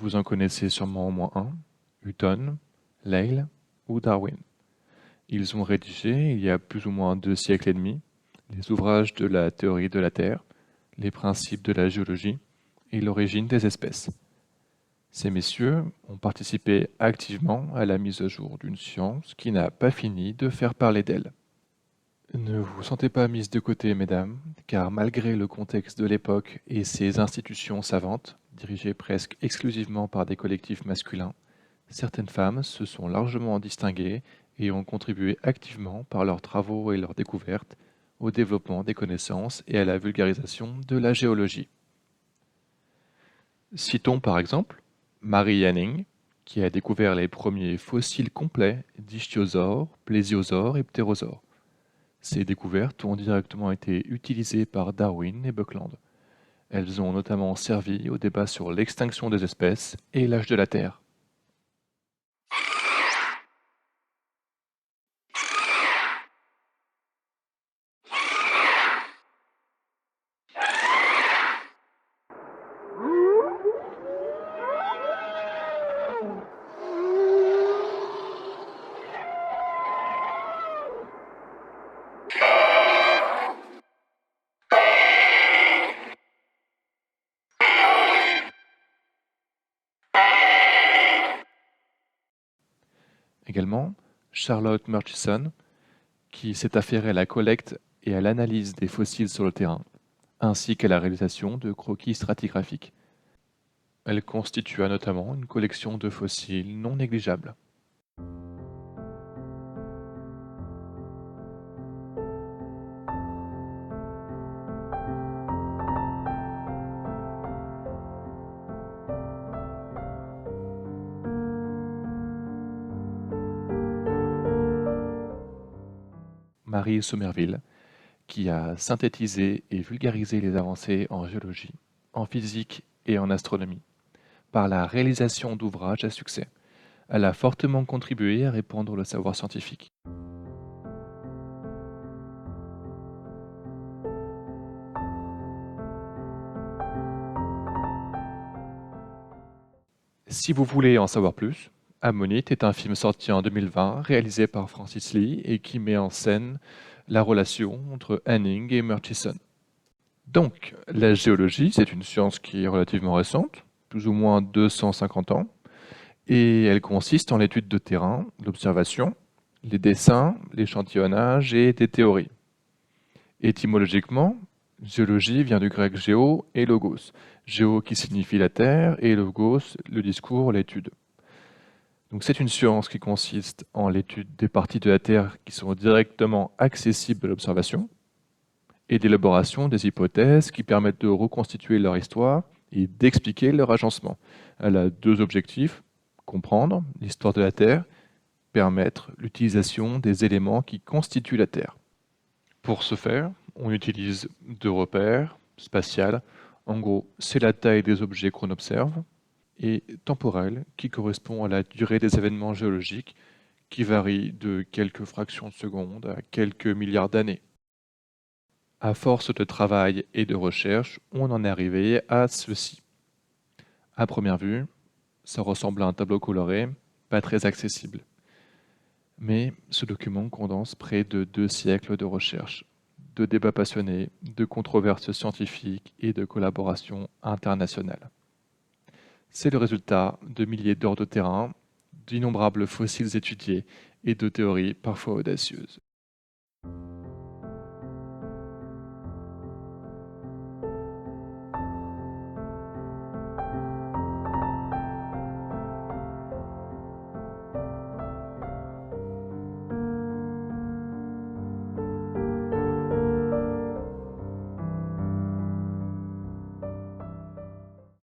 Vous en connaissez sûrement au moins un, Hutton, Lyell ou Darwin. Ils ont rédigé, il y a plus ou moins 2 siècles et demi, les ouvrages de la théorie de la Terre, les principes de la géologie et l'origine des espèces. Ces messieurs ont participé activement à la mise à jour d'une science qui n'a pas fini de faire parler d'elle. Ne vous sentez pas mises de côté, mesdames, car malgré le contexte de l'époque et ses institutions savantes, dirigées presque exclusivement par des collectifs masculins, certaines femmes se sont largement distinguées et ont contribué activement par leurs travaux et leurs découvertes au développement des connaissances et à la vulgarisation de la géologie. Citons par exemple Mary Anning, qui a découvert les premiers fossiles complets d'ichthyosaures, plésiosaures et ptérosaures. Ces découvertes ont directement été utilisées par Darwin et Buckland. Elles ont notamment servi au débat sur l'extinction des espèces et l'âge de la Terre. Également, Charlotte Murchison, qui s'est affairée à la collecte et à l'analyse des fossiles sur le terrain, ainsi qu'à la réalisation de croquis stratigraphiques. Elle constitua notamment une collection de fossiles non négligeable. Marie Somerville, qui a synthétisé et vulgarisé les avancées en géologie, en physique et en astronomie, par la réalisation d'ouvrages à succès. Elle a fortement contribué à répandre le savoir scientifique. Si vous voulez en savoir plus, Ammonite est un film sorti en 2020, réalisé par Francis Lee et qui met en scène la relation entre Anning et Murchison. Donc, la géologie, c'est une science qui est relativement récente, plus ou moins 250 ans, et elle consiste en l'étude de terrain, l'observation, les dessins, l'échantillonnage et des théories. Étymologiquement, géologie vient du grec géo et logos. Géo qui signifie la terre et logos, le discours, l'étude. Donc c'est une science qui consiste en l'étude des parties de la Terre qui sont directement accessibles à l'observation et d'élaboration des hypothèses qui permettent de reconstituer leur histoire et d'expliquer leur agencement. Elle a 2 objectifs: comprendre l'histoire de la Terre, permettre l'utilisation des éléments qui constituent la Terre. Pour ce faire, on utilise 2 repères spatiaux. En gros, c'est la taille des objets qu'on observe, et temporelle, qui correspond à la durée des événements géologiques, qui varie de quelques fractions de seconde à quelques milliards d'années. À force de travail et de recherche, on en est arrivé à ceci. À première vue, ça ressemble à un tableau coloré, pas très accessible. Mais ce document condense près de 2 siècles de recherche, de débats passionnés, de controverses scientifiques et de collaborations internationales. C'est le résultat de milliers d'heures de terrain, d'innombrables fossiles étudiés et de théories parfois audacieuses.